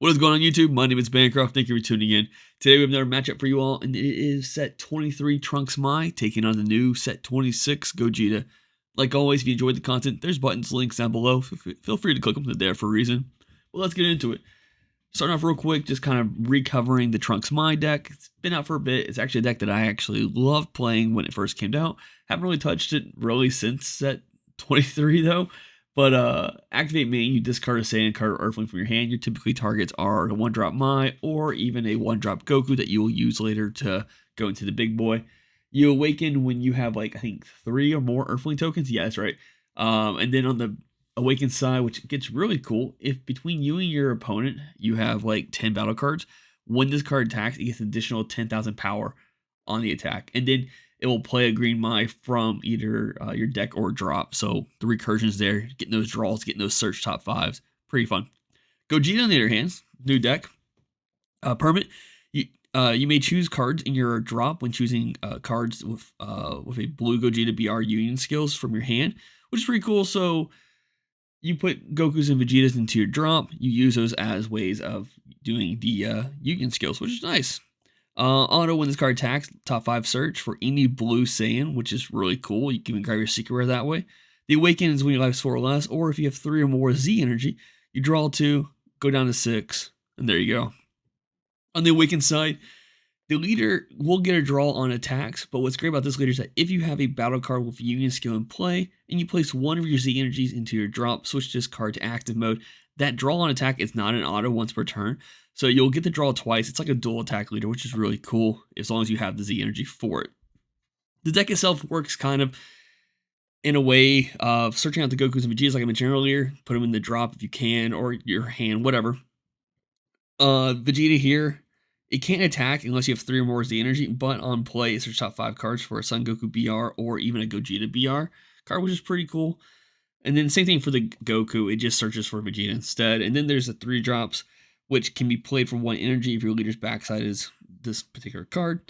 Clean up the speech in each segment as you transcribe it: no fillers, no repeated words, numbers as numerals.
What is going on YouTube? My name is Bancroft. Thank you for tuning in. Today we have another matchup for you all, and it is set 23 Trunks Mai taking on the new set 26 Gogeta. Like always, if you enjoyed the content, there's buttons, links down below. Feel free to click them. They're there for a reason. Well, let's get into it. Starting off real quick, just kind of recovering the Trunks Mai deck. It's been out for a bit. It's actually a deck that I actually loved playing when it first came out. Haven't really touched it really since set 23 though. But activate main, you discard a Saiyan card or Earthling from your hand. Your typically targets are a 1-drop Mai or even a 1-drop Goku that you will use later to go into the big boy. You awaken when you have, like, I think 3 or more Earthling tokens. Yeah, that's right. And then on the awaken side, which gets really cool, if between you and your opponent you have like 10 battle cards, when this card attacks, it gets an additional 10,000 power on the attack. And then it will play a green Mai from either your deck or drop. So the recursions there, getting those draws, getting those search top 5s, pretty fun. Gogeta on the other hand, new deck, permanent. You may choose cards in your drop when choosing cards with a blue Gogeta BR Union skills from your hand, which is pretty cool. So you put Gokus and Vegetas into your drop. You use those as ways of doing the Union skills, which is nice. Auto when this card attacks, top 5 search for any blue Saiyan, which is really cool. You can even grab your secret rare that way. The awaken is when your life's 4 or less, or if you have 3 or more Z energy, you draw 2, go down to 6, and there you go. On the awaken side, the leader will get a draw on attacks, but what's great about this leader is that if you have a battle card with Union skill in play, and you place one of your Z energies into your drop, switch this card to active mode, that draw on attack is not an auto once per turn, so you'll get the draw twice. It's like a dual attack leader, which is really cool, as long as you have the Z energy for it. The deck itself works kind of in a way of searching out the Gokus and Vegetas, like I mentioned earlier, put them in the drop if you can, or your hand, whatever. Vegeta here, it can't attack unless you have 3 or more Z energy, but on play, it's your top 5 cards for a Son Goku BR or even a Gogeta BR card, which is pretty cool. And then same thing for the Goku, it just searches for Vegeta instead. And then there's the 3 drops, which can be played for 1 energy if your leader's backside is this particular card.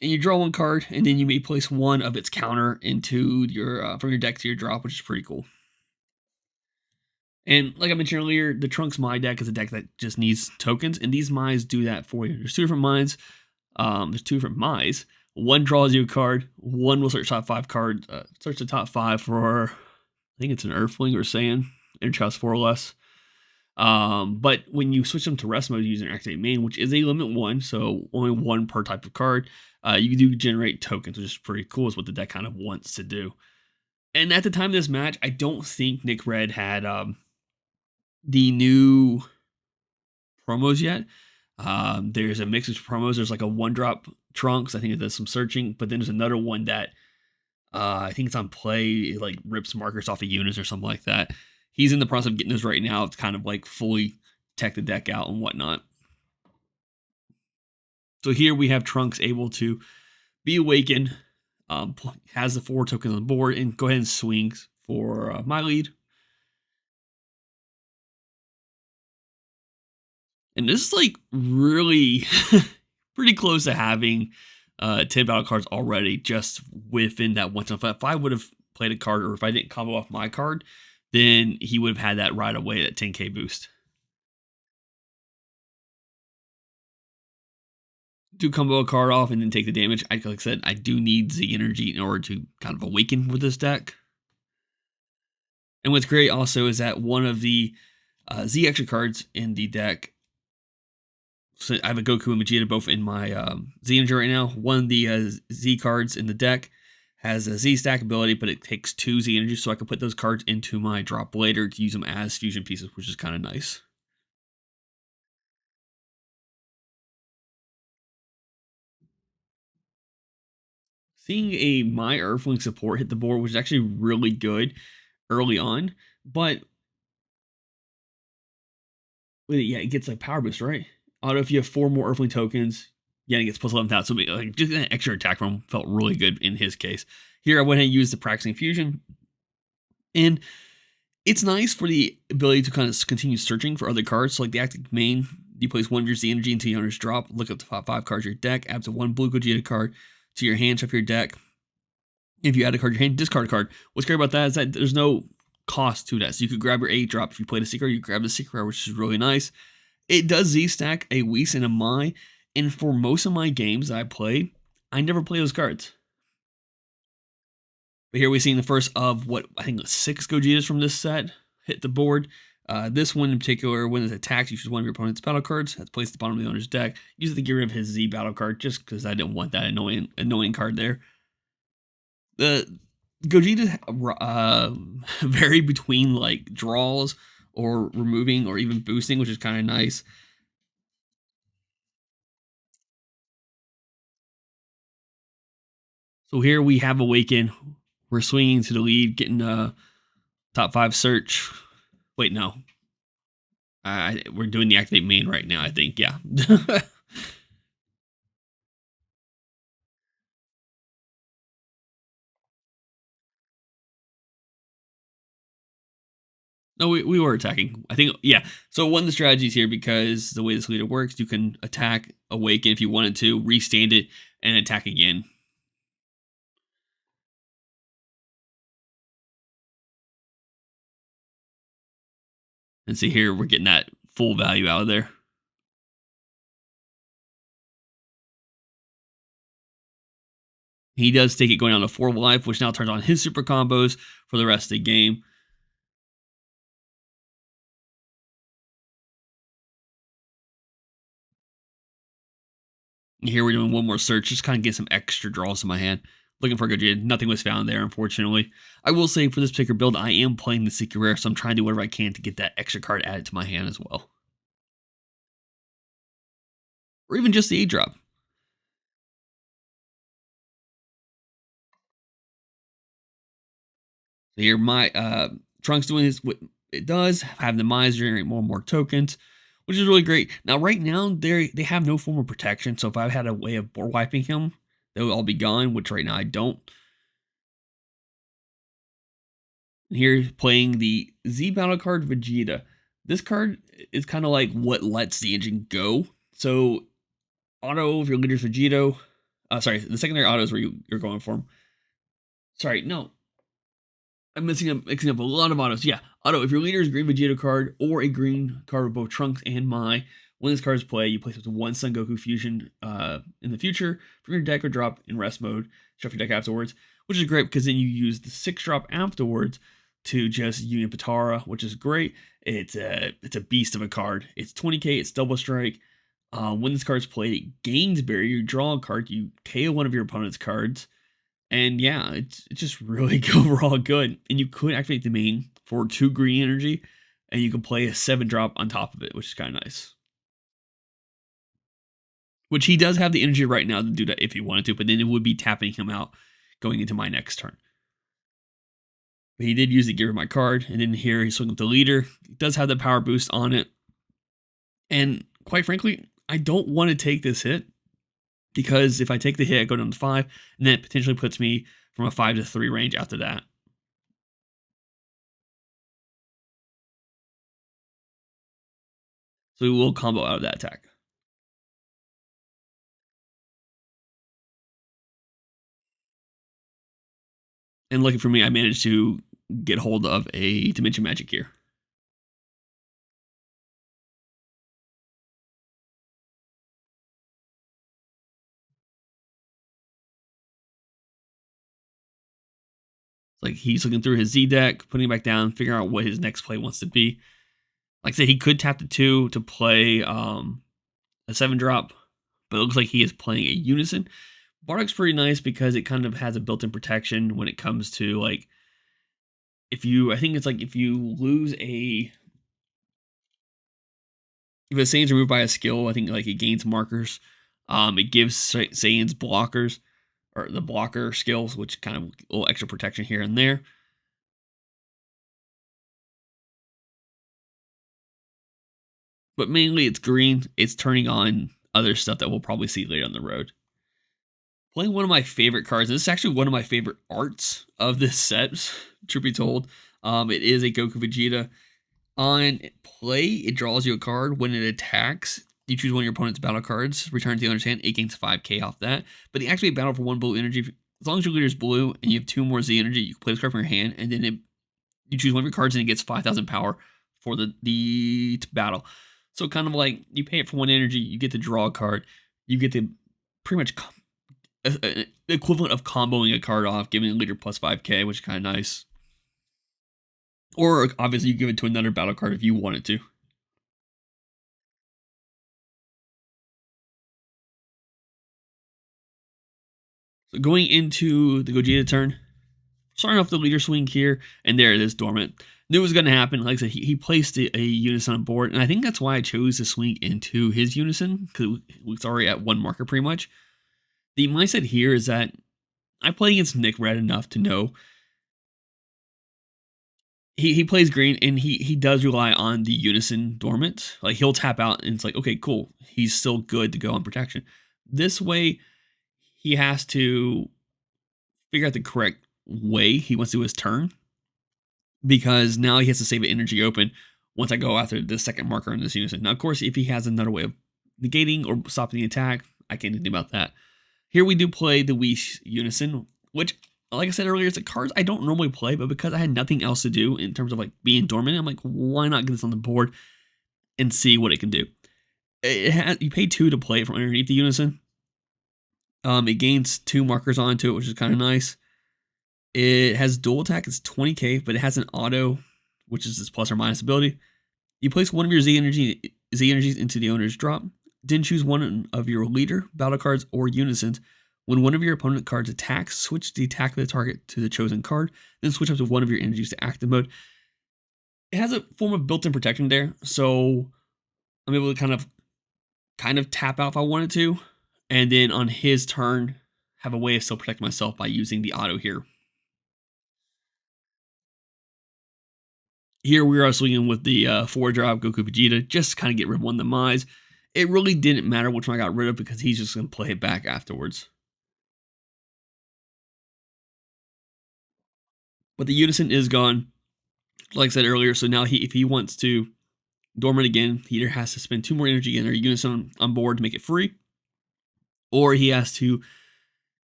And you draw 1 card, and then you may place 1 of its counter into your from your deck to your drop, which is pretty cool. And like I mentioned earlier, the Trunks Mai deck is a deck that just needs tokens, and these Mais do that for you. There's 2 different Mais. There's 2 different Mais. 1 draws you a card. 1 will search top 5 card. Search the top 5 for, I think it's an Earthling or Saiyan. Energy costs 4 or less. But when you switch them to rest mode using activate main, which is a limit 1, so only 1 per type of card, you do generate tokens, which is pretty cool. Is what the deck kind of wants to do. And at the time of this match, I don't think Nick Red had the new promos yet. There's a mix of promos. There's like a 1-drop Trunks. I think it does some searching, but then there's another one that I think it's on play. It like rips markers off of units or something like that. He's in the process of getting those right now. It's kind of like fully tech the deck out and whatnot. So here we have Trunks able to be awakened, has the 4 tokens on the board, and go ahead and swings for my lead. And this is like really pretty close to having 10 battle cards already just within that one time. If I would have played a card, or if I didn't combo off my card, then he would have had that right away, that 10k boost. Do combo a card off and then take the damage. Like I said, I do need Z energy in order to kind of awaken with this deck. And what's great also is that one of the Z extra cards in the deck, so I have a Goku and Vegeta both in my Z energy right now. One of the Z cards in the deck has a Z stack ability, but it takes 2 Z energy, so I can put those cards into my drop later to use them as fusion pieces, which is kind of nice. Seeing a My Earthling support hit the board was actually really good early on, but yeah, it gets like power boost, right? Auto, if you have 4 more Earthling tokens, yeah, it gets plus 11,000. So like just an extra attack from him felt really good in his case. Here I went ahead and used the practicing fusion, and it's nice for the ability to kind of continue searching for other cards. So like the active main, you place 1 of your Z energy into your owner's drop, look up the top 5 cards of your deck, add to 1 blue Gogeta card to your hand, shuffle your deck. If you add a card to your hand, discard a card. What's great about that is that there's no cost to that. So you could grab your 8 drop. If you played a secret, you grab the secret, which is really nice. It does Z-stack a Whis and a Mai, and for most of my games that I play, I never play those cards. But here we're seeing the first of what I think 6 Gogetas from this set hit the board. This one in particular, when it attacks, you choose one of your opponent's battle cards. That's placed at the bottom of the owner's deck. Use it to get rid of his Z battle card, just because I didn't want that annoying card there. The Gogeta vary between like draws or removing or even boosting, which is kind of nice. So here we have Awaken. We're swinging to the lead, getting a top 5 search. Wait, no. We're doing the activate main right now, I think. Yeah. No, we were attacking. I think, yeah. So one of the strategies here, because the way this leader works, you can attack Awaken if you wanted to, restand it, and attack again. And see here, we're getting that full value out of there. He does take it going down to 4 life, which now turns on his super combos for the rest of the game. And here we're doing one more search, just kind of get some extra draws in my hand. Looking for a Gogeta. Nothing was found there, unfortunately. I will say for this particular build, I am playing the Secret Rare, so I'm trying to do whatever I can to get that extra card added to my hand as well. Or even just the 8-drop. So here, my Trunks doing what it does, have the Mines generate more and more tokens, which is really great. Now, right now, they have no form of protection, so if I had a way of board wiping him, they would all be gone, which right now I don't. Here, playing the Z Battle card Vegeta. This card is kind of like what lets the engine go. So, auto if your leader's Vegito. Sorry, the secondary auto is where you're going for him. Sorry, no. I'm mixing up a lot of autos. Yeah, auto. If your leader is a green Vegeta card or a green card with both Trunks and Mai, when this card is played, you place up to 1 Son Goku fusion in the future from your deck or drop in rest mode. Shuffle your deck afterwards, which is great because then you use the 6-drop afterwards to just Union Patara, which is great. It's a beast of a card. It's 20k. It's double strike. When this card is played, it gains barrier. You draw a card. You KO one of your opponent's cards. And yeah, it's just really overall good. And you could activate the main for 2 green energy, and you can play a 7-drop on top of it, which is kind of nice. Which he does have the energy right now to do that if he wanted to, but then it would be tapping him out going into my next turn. But he did use the Give Her My card, and then here he's swinging with the leader. It does have the power boost on it. And quite frankly, I don't want to take this hit, because if I take the hit, I go down to 5, and then it potentially puts me from a 5 to 3 range after that. So we will combo out of that attack. And lucky for me, I managed to get hold of a Dimension Magic here. Like he's looking through his Z deck, putting it back down, figuring out what his next play wants to be. Like I said, he could tap the 2 to play a 7-drop, but it looks like he is playing a Unison. Bardock's pretty nice because it kind of has a built-in protection when it comes to like I think it's like if you lose if a Saiyan's removed by a skill, I think like it gains markers. It gives Saiyan's blockers or the blocker skills, which kind of a little extra protection here and there. But mainly it's green. It's turning on other stuff that we'll probably see later on the road. Playing one of my favorite cards. This is actually one of my favorite arts of this set, truth be told. It is a Goku Vegeta. On play, it draws you a card. When it attacks, you choose one of your opponent's battle cards. Return to the owner's hand. It gains 5k off that. But the activate battle for 1 blue energy. As long as your leader is blue and you have 2 more Z energy, you can play this card from your hand. And then you choose one of your cards and it gets 5,000 power for the battle. So kind of like you pay it for 1 energy, you get to draw a card, you get to pretty much the equivalent of comboing a card off, giving a leader plus 5k, which is kind of nice. Or obviously you give it to another battle card if you wanted to. So going into the Gogeta turn, starting off the leader swing here, and there it is, dormant. Knew it was going to happen. Like I said, he placed a unison on board, and I think that's why I chose to swing into his unison, because it's already at 1 marker pretty much. The mindset here is that I play against Nick Red enough to know he plays green, and he does rely on the unison dormant. Like he'll tap out, and it's like, okay, cool, he's still good to go on protection. This way, he has to figure out the correct way he wants to do his turn, because now he has to save an energy open once I go after the second marker in this unison. Now, of course, if he has another way of negating or stopping the attack, I can't do anything about that. Here we do play the Wish unison, which, like I said earlier, it's a card I don't normally play, but because I had nothing else to do in terms of like being dormant, I'm like, why not get this on the board and see what it can do? You pay 2 to play it from underneath the unison. It gains 2 markers onto it, which is kind of nice. It has dual attack, it's 20k, but it has an auto, which is this plus or minus ability. You place 1 of your Z energies into the owner's drop. Then choose 1 of your leader, battle cards, or unisons. When 1 of your opponent cards attacks, switch the attack of the target to the chosen card. Then switch up to 1 of your energies to active mode. It has a form of built-in protection there, so I'm able to kind of tap out if I wanted to, and then on his turn, have a way of still protecting myself by using the auto here. Here we are swinging with the 4-drop Goku Vegeta, just to kind of get rid of 1 of the Mize. It really didn't matter which one I got rid of because he's just going to play it back afterwards. But the unison is gone, like I said earlier, so now if he wants to dormant again, he either has to spend 2 more energy in or unison on board to make it free, or he has to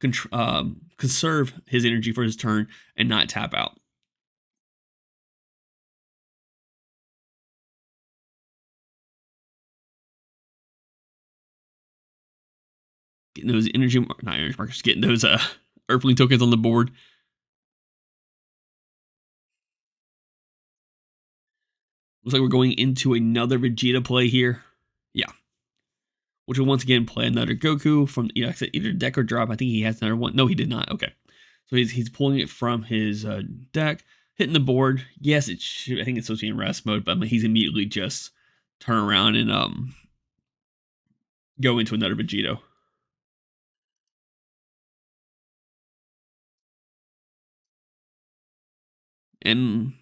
conserve his energy for his turn and not tap out. Getting those not energy markers, getting those Earthling tokens on the board. Looks like we're going into another Vegeta play here. Yeah. Which will once again play another Goku from either deck or drop. I think he has another one. No, he did not. Okay. So he's pulling it from his deck, hitting the board. Yes, I think it's supposed to be in rest mode, but he's immediately just turn around and go into another Vegito. And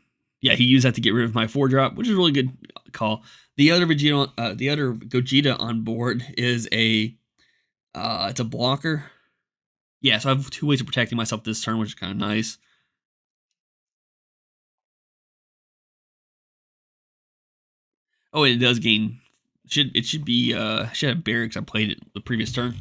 yeah, he used that to get rid of my 4-drop, which is a really good call. The other Gogeta on board is it's a blocker. Yeah, so I have 2 ways of protecting myself this turn, which is kind of nice. Oh, and it does gain. Should have barracks. I played it the previous turn.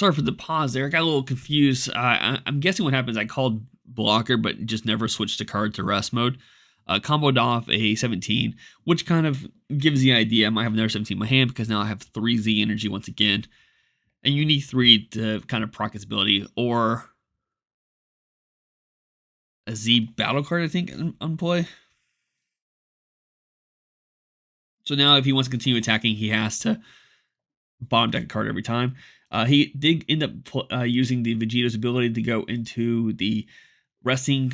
Sorry for the pause there. I got a little confused. I'm guessing what happens, I called blocker, but just never switched the card to rest mode. Comboed off a 17, which kind of gives the idea I might have another 17 in my hand because now I have 3 Z energy once again. And you need 3 to kind of proc its ability, or a Z battle card, I think, on play. So now if he wants to continue attacking, he has to bottom deck a card every time. He did end up using the Vegeto's ability to go into the resisting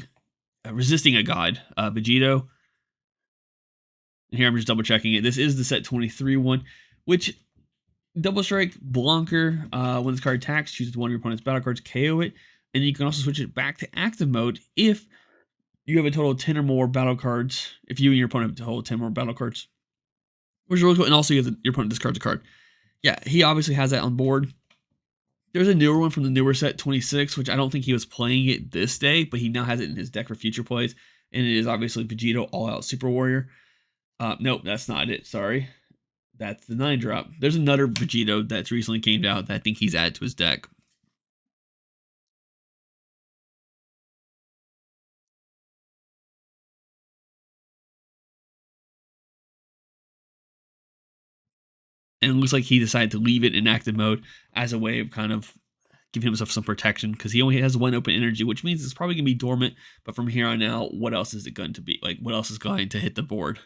a god, Vegito. And here I'm just double checking it. This is the set 23 one, which double strike Blanker. When this card attacks, choose 1 of your opponent's battle cards, KO it, and you can also switch it back to active mode if you have a total of 10 or more battle cards. If you and your opponent have a total of 10 more battle cards. which is really cool. And also, your opponent discards a card. Yeah, he obviously has that on board. There's a newer one from the newer set 26, which I don't think he was playing it this day, but he now has it in his deck for future plays. And it is obviously Vegito All Out Super Warrior. Nope, that's not it. Sorry. That's the 9-drop. There's another Vegito that's recently came out that I think he's added to his deck. And it looks like he decided to leave it in active mode as a way of kind of giving himself some protection because he only has one open energy, which means it's probably going to be dormant. But from here on out, what else is it going to be? Like, what else is going to hit the board?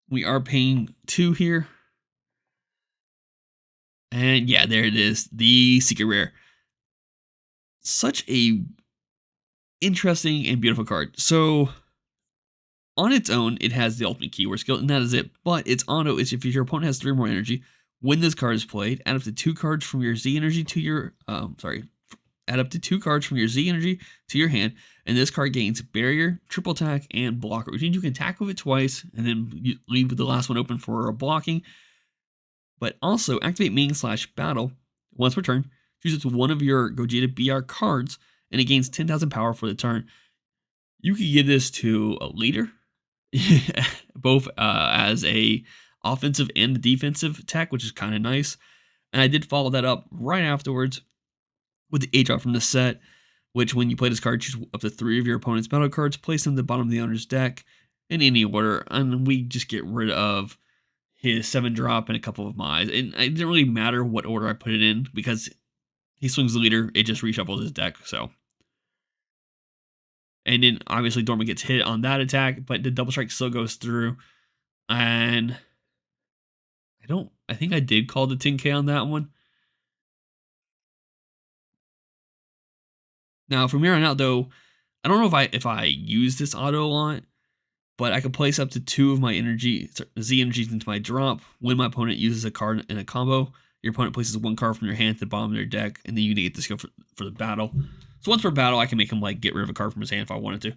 We are paying 2 here. And yeah, there it is. The secret rare. Such a interesting and beautiful card. So on its own, it has the ultimate keyword skill, and that is it. But its auto is if your opponent has 3 more energy, when this card is played, add up to 2 cards from your Z energy to your add up to 2 cards from your Z energy to your hand, and this card gains barrier, triple attack, and blocker, which means you can attack with it twice, and then you leave the last one open for blocking. But also activate main/battle once per turn. Choose it to one of your Gogeta BR cards, and it gains 10,000 power for the turn. You can give this to a leader, both as a offensive and defensive tech, which is kind of nice. And I did follow that up right afterwards with the 8-drop from the set, which when you play this card, choose up to 3 of your opponent's battle cards, place them at the bottom of the owner's deck in any order, and we just get rid of his 7-drop and a couple of my. And it didn't really matter what order I put it in because he swings the leader, it just reshuffles his deck. So, and then obviously Dorman gets hit on that attack, but the double strike still goes through. And I think I did call the 10K on that one. Now from here on out though, I don't know if I use this auto a lot, but I can place up to 2 of my Z energies into my drop. When my opponent uses a card in a combo, your opponent places 1 card from your hand to the bottom of their deck, and then you get this go for the battle. So once per battle, I can make him like get rid of a card from his hand if I wanted to.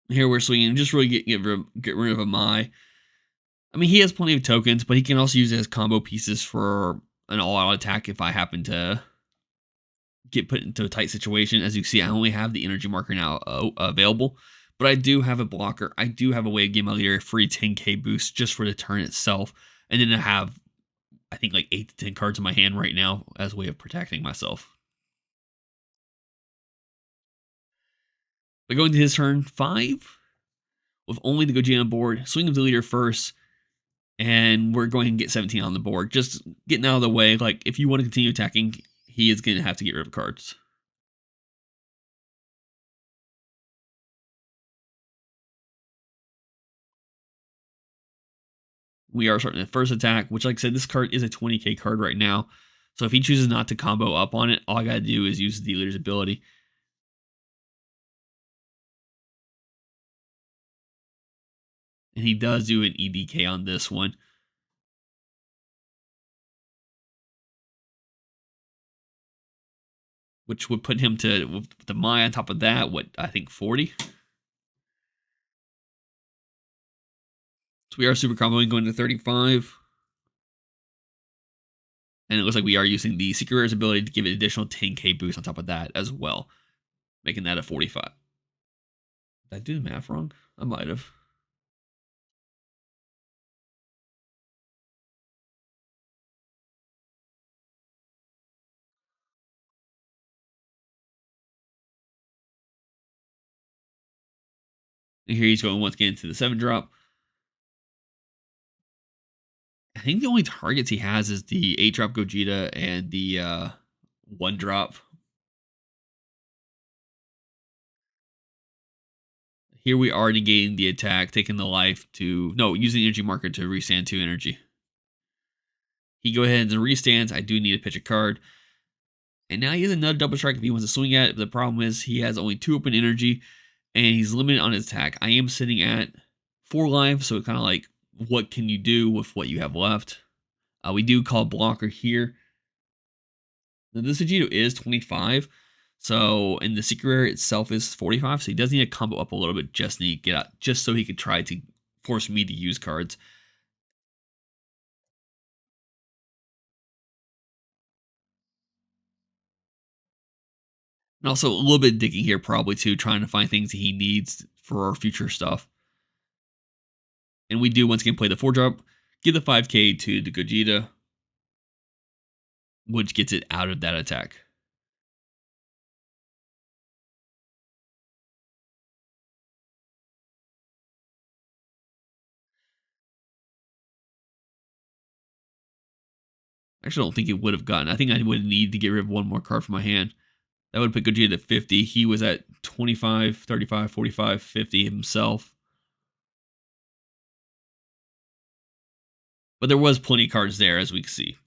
Here we're swinging, just really get rid of a Mai. I mean, he has plenty of tokens, but he can also use it as combo pieces for an all-out attack if I happen to get put into a tight situation. As you see, I only have the energy marker now available, but I do have a blocker. I do have a way of giving my leader a free 10k boost just for the turn itself, and then I have, I think, like 8 to 10 cards in my hand right now as a way of protecting myself. But going to his turn 5, with only the Gogeta on board, swing of the leader first, and we're going to get 17 on the board. Just getting out of the way. Like, if you want to continue attacking, he is going to have to get rid of cards. We are starting the first attack, which, like I said, this card is a 20k card right now. So if he chooses not to combo up on it, all I got to do is use the leader's ability. And he does do an EDK on this one. Which would put him to, with the Mai on top of that, what, I think 40? So we are super comboing going to 35. And it looks like we are using the Secret Rare's ability to give it additional 10k boost on top of that as well, making that a 45. Did I do the math wrong? I might have. And here he's going once again to the 7-drop. I think the only targets he has is the 8-drop Gogeta and the 1-drop. Here we are negating the attack, taking the life to... No, using the energy marker to restand 2 energy. He go ahead and restands. I do need to pitch a card. And now he has another double strike if he wants to swing at it. But the problem is he has only 2 open energy and he's limited on his attack. I am sitting at 4 lives, so kind of like, what can you do with what you have left? We do call blocker here. Now, this Vegito is 25, so and the secret rare itself is 45, so he does need to combo up a little bit just to get out, just so he could try to force me to use cards. And also a little bit digging here, probably too, trying to find things he needs for our future stuff. And we do once again play the 4-drop, give the 5k to the Gogeta, which gets it out of that attack. I actually don't think it would have gotten. I think I would need to get rid of one more card from my hand. That would put Gogeta at 50. He was at 25, 35, 45, 50 himself. But there was plenty of cards there, as we can see.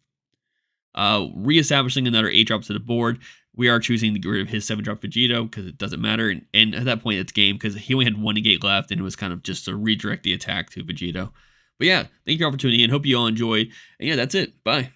Reestablishing another 8-drop to the board. We are choosing to get rid of his 7-drop Vegito because it doesn't matter. And at that point, it's game because he only had 1 negate left, and it was kind of just to redirect the attack to Vegito. But yeah, thank you all for tuning in. Hope you all enjoyed. And yeah, that's it. Bye.